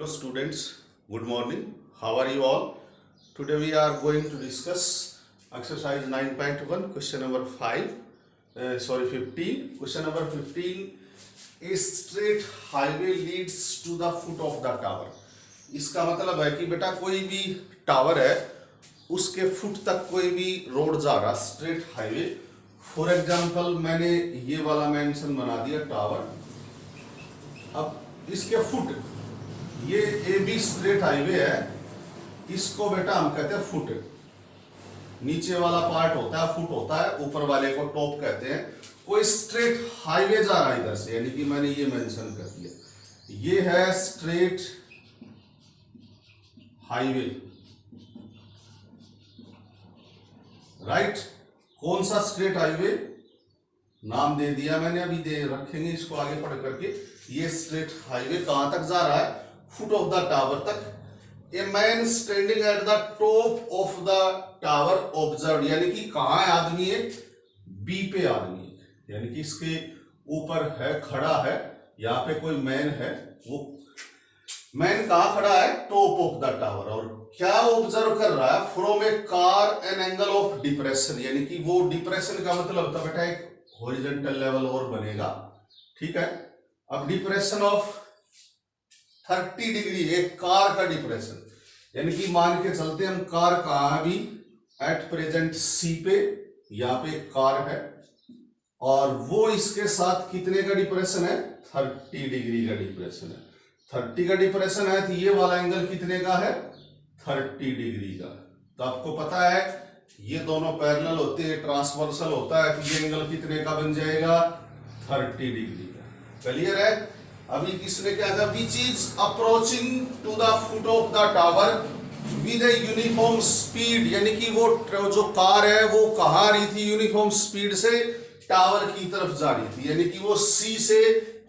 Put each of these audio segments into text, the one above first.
Hello students, good morning. How are you all? Today we are going to discuss exercise 9.1 question number 15. Question number 15. A straight highway leads to the foot of the tower. इसका मतलब है कि बेटा कोई भी tower है उसके foot तक कोई भी रोड जा रहा स्ट्रेट हाईवे। फॉर एग्जांपल मैंने ये वाला मेंशन बना दिया टावर। अब इसके फुट ये ए बी स्ट्रेट हाईवे है, इसको बेटा हम कहते हैं फुट। नीचे वाला पार्ट होता है फुट होता है, ऊपर वाले को टॉप कहते हैं। कोई स्ट्रेट हाईवे जा रहा है इधर से, यानी कि मैंने ये मेंशन कर दिया, ये है स्ट्रेट हाईवे, राइट। कौन सा स्ट्रेट हाईवे नाम दे दिया मैंने, अभी दे रखेंगे इसको आगे पढ़ करके। ये स्ट्रेट हाईवे कहां तक जा रहा है? फुट ऑफ द टावर तक। A man standing at the top of the tower observe, यानी कि कहां है आदमी है? बी पे आदमी है, यानी कि इसके ऊपर है, खड़ा है। यहां पे कोई मैन है, वो मैन कहां खड़ा है? Top of the tower. और क्या ऑब्जर्व कर रहा है? From A car an angle of depression, यानी कि वो डिप्रेशन का मतलब होता बेटा एक हॉरिजॉन्टल लेवल और बनेगा, ठीक है। अब डिप्रेशन ऑफ 30 डिग्री, एक कार का डिप्रेशन, यानी कि मान के चलते हम कार कहां है? अभी एट प्रेजेंट सी पे, यहां पे कार है और वो इसके साथ कितने का डिप्रेशन है? 30 डिग्री का डिप्रेशन है। 30 का डिप्रेशन है तो ये वाला एंगल कितने का है? 30 डिग्री का। तो आपको पता है ये दोनों पैरेलल होते हैं, ट्रांसवर्सल होता है, तो ये एंगल कितने का बन जाएगा? 30 डिग्री का। क्लियर है? अभी किसने क्या था? Which is approaching to the foot of the tower with a uniform speed, यानी कि वो जो कार है वो कहां आ रही थी? यूनिफॉर्म स्पीड से टावर की तरफ जा रही थी, यानी कि वो सी से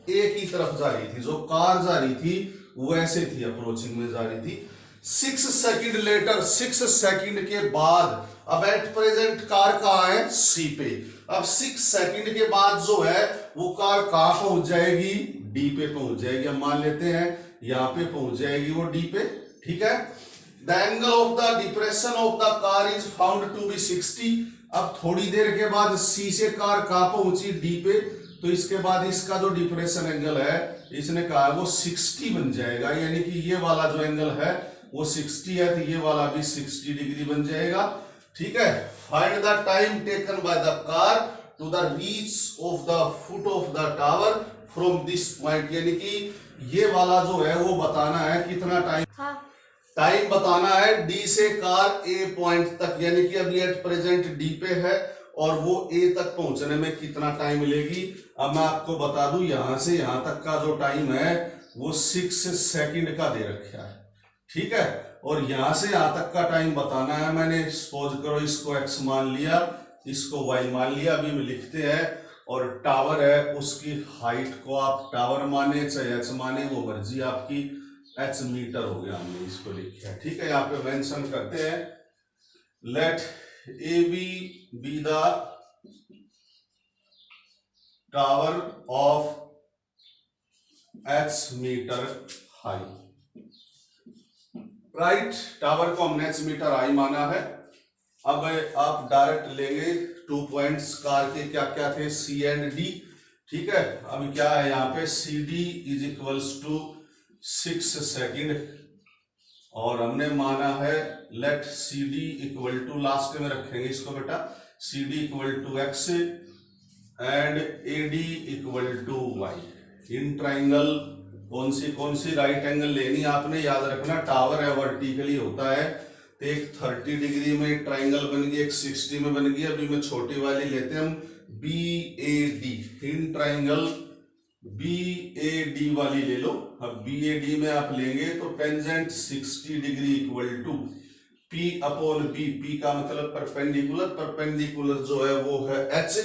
ए की तरफ जा रही थी। जो कार जा रही थी वो ऐसे थी, अप्रोचिंग में जा रही थी। 6 सेकंड लेटर, 6 सेकंड के बाद, अब एट प्रेजेंट कार कहां है? सी पे। अब 6 सेकंड के बाद जो है वो कार कहां पहुंच जाएगी? डी पे पहुंच जाएगी। हम मान लेते हैं यहां पे पहुंच जाएगी वो डी पे, ठीक है। The angle of the depression of the car is found to be 60। अब थोड़ी देर के बाद सी से कार कहां पहुंची? डी पे। तो इसके बाद इसका जो डिप्रेशन एंगल है इसने कहा वो 60 बन जाएगा, यानी कि ये वाला जो एंगल है वो 60 है, तो ये वाला भी 60 डिग्री बन जाएगा, ठीक है। Find the time taken by the car to the reach of the foot of the tower from this point, यानी कि ये वाला जो है वो बताना है कितना टाइम, टाइम बताना है डी से कार ए पॉइंट तक, यानी कि अभी एट प्रेजेंट डी पे है और वो ए तक पहुंचने में कितना टाइम मिलेगी। अब मैं आपको बता दूं यहां से यहां तक का जो टाइम है वो 6 सेकंड का दे रखा है, ठीक है। और यहां से यहां तक का टाइम बताना है। मैंने सपोज करो इसको x मान लिया, इसको y मान लिया। अभी हम लिखते हैं, और टावर है उसकी हाइट को आप टावर माने चाहे h माने, वो मर्जी आपकी। h मीटर हो गया, हमने इसको लिखा है, ठीक है। यहाँ पे मेंशन करते हैं let A B the tower of h metre high, right. Tower को हमने h मीटर हाई माना है। अब आप डायरेक्ट लेंगे 2 पॉइंट्स कार के, क्या क्या थे? सी एंड डी, ठीक है। अभी क्या है यहाँ पे? C D is equals to 6 second, और हमने माना है let C D equal to, last में रखेंगे इसको बेटा, C D equal to x and A D equal to y. In triangle कौन सी राइट एंगल लेनी आपने याद रखना। टावर है वर्टिकली होता है, तो एक 30 डिग्री में एक ट्राइंगल बन गई, एक 60 में बन गई। अभी मैं छोटी वाली लेते हैं हम, B A D. In triangle B A D वाली ले लो। अब बी ए डी में आप लेंगे तो tangent 60 degree equal to P upon B. P का मतलब परपेंडिकुलर, परपेंडिकुलर जो है वो है एच,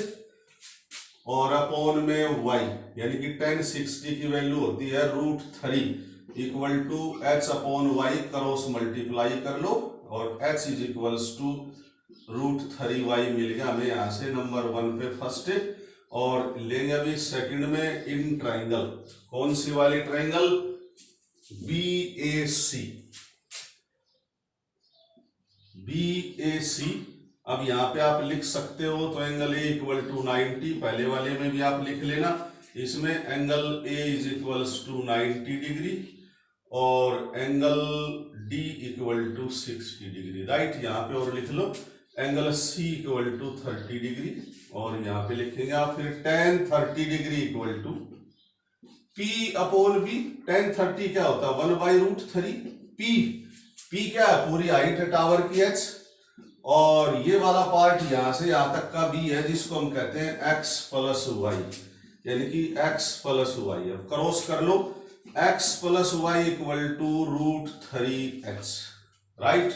और अपॉन में y, यानी कि tan 60 की वैल्यू होती है √3 equal to h upon y, cross multiply कर लो और h is equals to √3y मिल गया हमें यहां से नंबर 1 पे फर्स्ट। और लेंगे अभी सेकंड में इन ट्राइंगल, कौन सी वाली ट्राइंगल? B BAC, BAC। अब यहां पे आप लिख सकते हो तो एंगल A इक्वल टू 90, पहले वाले में भी आप लिख लेना। इसमें angle A is equals to 90 degree और angle D equal to 60 degree, right. यहाँ पे और लिख लो angle C equal to 30 degree और यहाँ पे लिखेंगे आप फिर tan 30 degree equal to P upon B। tan 30 क्या होता है 1/√3। P क्या है पूरी हाइट है टावर की h, और ये वाला पार्ट यहां से यहां तक का B है जिसको हम कहते हैं x प्लस वाई, यानी कि x प्लस वाई। अब क्रॉस कर लो x plus y equal to √3h, right.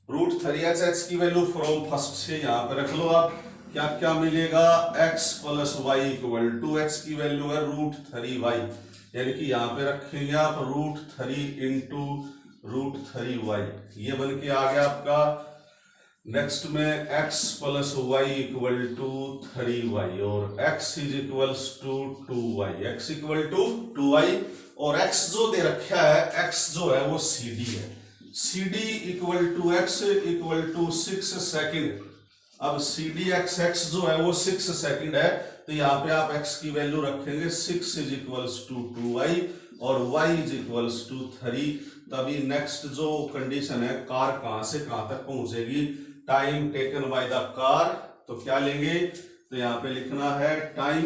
√3h, h की वैल्यू फ्रॉम फर्स्ट से यहां पे रख लो आप। क्या क्या मिलेगा x plus y equal to h की वैल्यू है √3y, यानी कि यहां पे रखेंगे आप √3 इंटू √3y, ये बन के आ गया आपका। नेक्स्ट में x plus y equal to 3y और x is equals to 2y, x equal to 2y और x जो दे रखा है x जो है वो CD है, CD equal to x equal to 6 second. अब CD x जो है वो 6 सेकेंड है, तो यहाँ पे आप x की वैल्यू रखेंगे 6 इज इक्वल्स टू 2y और y इज इक्वल्स टू 3। तभी नेक्स्ट जो कंडीशन है कार कहां से कहां तक पहुंचेगी, time taken by the car, तो क्या लेंगे, तो यहां पे लिखना है time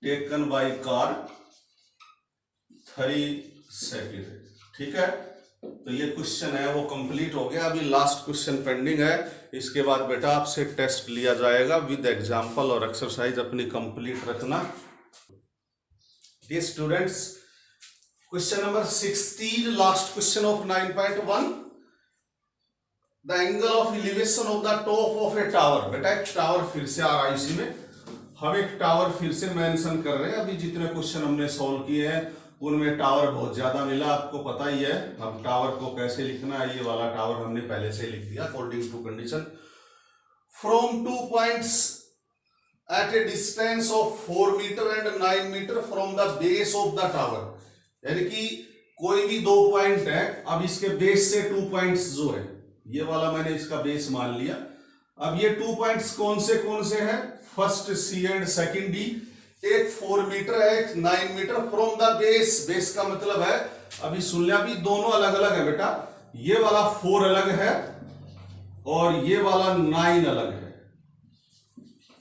taken by car 3 second, ठीक है। तो ये क्वेश्चन है वो कंप्लीट हो गया। अभी लास्ट क्वेश्चन पेंडिंग है, इसके बाद बेटा आपसे टेस्ट लिया जाएगा विद एग्जांपल और एक्सरसाइज अपनी कंप्लीट रखना। Dear students, question number 16, last question of 9.1, the angle of elevation of the top of a tower. बेटा एक टावर फिर से आ रहा है, इसी में हम एक टावर फिर से मेंशन कर रहे हैं। अभी जितने क्वेश्चन हमने सॉल्व किए हैं उनमें टावर बहुत ज्यादा मिला, आपको पता ही है। अब टावर को कैसे लिखना है, ये वाला टावर हमने पहले से लिख दिया according to condition. From 2 points at a distance of 4 metre and 9 metre from the base of the tower, यानी कि कोई भी 2 पॉइंट है। अब इसके बेस से 2 पॉइंट्स जो है, ये वाला मैंने इसका बेस मान लिया। अब ये 2 पॉइंट्स कौन से हैं, first C and second D। एक 4 मीटर है, एक 9 metre from the base. Base का मतलब है, अभी सुन लिया, अभी दोनों अलग अलग है बेटा। ये वाला 4 अलग है और ये वाला 9 अलग है,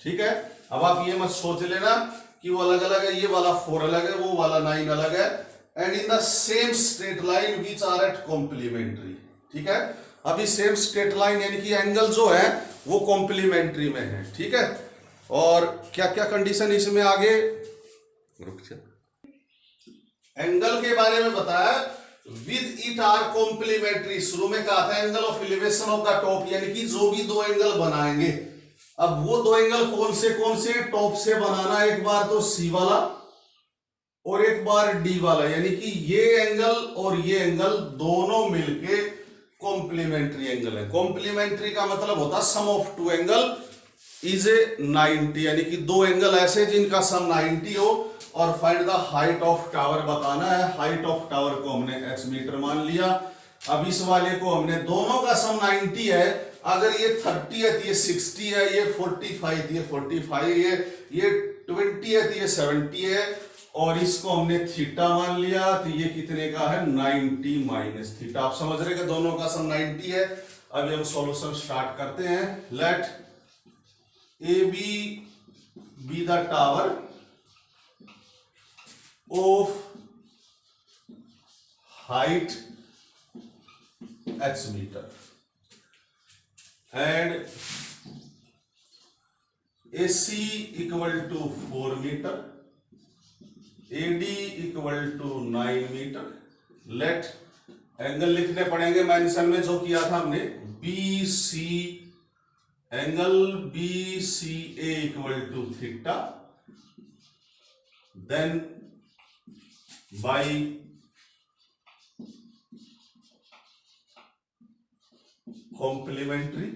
ठीक है। अब आप ये मत सोच लेना कि वो अलग अलग है, ये वाला 4 अलग है, वो वाला 9 अलग है। And in the same straight line which are at complementary, ठीक है। अभी सेम स्ट्रेट लाइन यानी कि एंगल जो है वो कॉम्प्लीमेंट्री में है, ठीक है। और क्या क्या कंडीशन इसमें आगे, रुक जा, एंगल के बारे में बताया विद इट आर कॉम्प्लीमेंट्री। शुरू में कहा था angle of elevation of the top, यानी कि जो भी 2 एंगल बनाएंगे, अब वो 2 एंगल कौन से टॉप से बनाना, एक बार तो C वाला और एक बार D वाला, यानी कि ये एंगल और ये एंगल दोनों मिलके कॉम्प्लीमेंट्री एंगल है। कॉम्प्लीमेंट्री का मतलब होता है सम ऑफ 2 एंगल इज ए 90, यानी कि 2 एंगल ऐसे जिनका सम 90 हो। और find the height of tower बताना है। हाइट ऑफ टावर को हमने h मीटर मान लिया। अब इस वाले को हमने, दोनों का सम 90 है, अगर ये 30 है तो ये 60 है, ये 45 तो ये 45 है, ये 20 है तो ये 70 है, और इसको हमने थीटा मान लिया, तो ये कितने का है 90 माइनस थीटा। आप समझ रहे कि दोनों का सम 90 है। अब हम सॉल्यूशन स्टार्ट करते हैं। Let AB be the tower of height h meter and AC equal to 4 meter, AD equal to 9 meter। लेट एंगल लिखने पड़ेंगे मेंशन में जो किया था हमने, BC angle BCA equal to theta, then by complementary.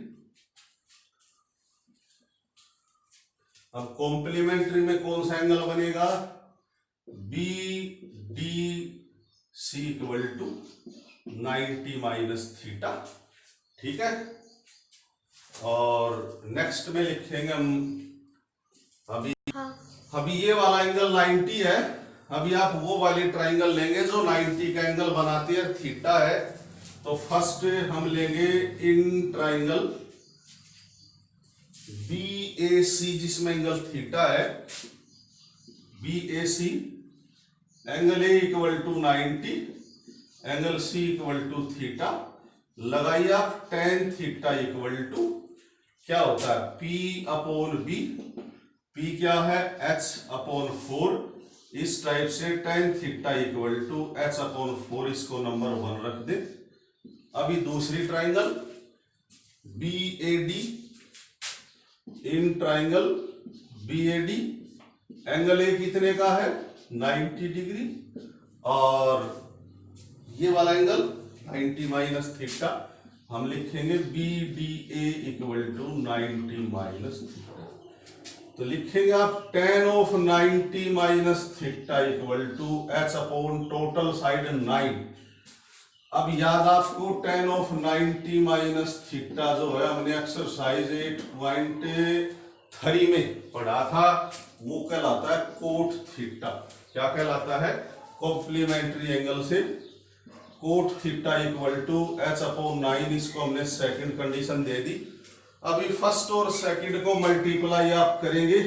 अब कॉम्प्लीमेंट्री में कौन सा एंगल बनेगा, BD C equal to 90 minus theta. ठीक है, और नेक्स्ट में लिखेंगे हम अभी ये वाला एंगल 90 है। अभी आप वो वाली ट्राइंगल लेंगे जो 90 का एंगल बनाती है, थीटा है। तो फर्स्ट हम लेंगे इन ट्राइंगल BAC जिसमें एंगल थीटा है, BAC angle A equal to 90, angle C equal to theta. लगाइए आप tan थीटा इक्वल टू क्या होता है P अपॉन B। P क्या है H अपॉन 4। इस टाइप से tan theta equal to H upon 4, इसको नंबर 1 रख दे। अभी दूसरी triangle BAD, in triangle BAD angle A कितने का है 90 डिग्री, और ये वाला एंगल 90 माइनस थीटा। हम लिखेंगे BDA equal to 90 minus theta. तो लिखेंगे आप tan of 90 minus theta equal to H upon total side 9। अब याद आपको tan ऑफ 90 माइनस थीटा जो है हमने एक्सरसाइज 8.3 में पढ़ा था, वो कहलाता है कोट थीटा। क्या कहलाता है कॉम्प्लीमेंट्री एंगल से cot theta equal to H upon 9। इसको हमने सेकंड कंडीशन दे दी। अभी फर्स्ट और सेकंड को मल्टीप्लाई आप करेंगे।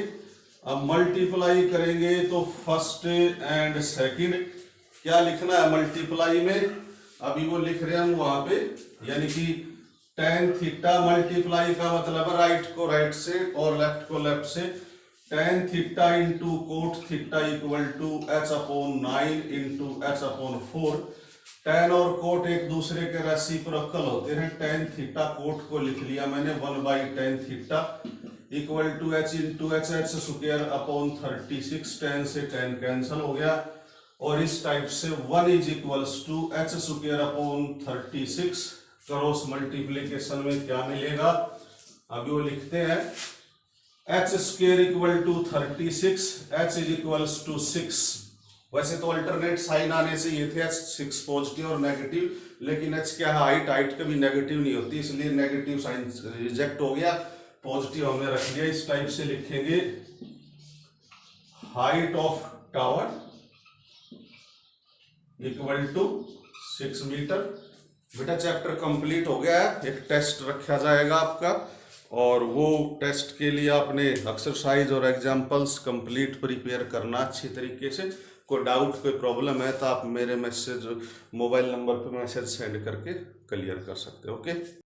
अब मल्टीप्लाई करेंगे तो फर्स्ट एंड सेकंड क्या लिखना है मल्टीप्लाई में, अभी वो लिख रहे हैं हम वहां पे, यानी कि tan थीटा मल्टीप्लाई का मतलब है राइट को राइट से और लेफ्ट को लेफ्ट से। tan theta into cot theta equal to H upon 9 into H upon 4। tan और कोट एक दूसरे के रेसिप्रोकल होते हैं। tan थीटा कोट को लिख लिया मैंने 1/tan theta equal to H into H square upon 36। tan से tan कैंसिल हो गया, और इस टाइप से 1 is equals to H square upon 36। Cross multiplication में क्या मिलेगा, अभी वो लिखते हैं H square equal to 36, H is equals to 6। वैसे तो अल्टरनेट साइन आने से ये थे H 6 पॉजिटिव और नेगेटिव, लेकिन H क्या है हाइट, हाइट कभी नेगेटिव नहीं होती, इसलिए नेगेटिव साइन रिजेक्ट हो गया, पॉजिटिव हमने रख लिया। इस टाइप से लिखेंगे height of tower equal to 6 metre. बेटा चैप्टर कंप्लीट हो गया है, एक टेस्ट रखा जाएगा आपका, और वो टेस्ट के लिए आपने एक्सरसाइज और एग्जाम्पल्स कंप्लीट प्रिपेयर करना अच्छी तरीके से। कोई डाउट कोई प्रॉब्लम है तो आप मेरे मैसेज मोबाइल नंबर पे मैसेज सेंड करके क्लियर कर सकते हो। ओके।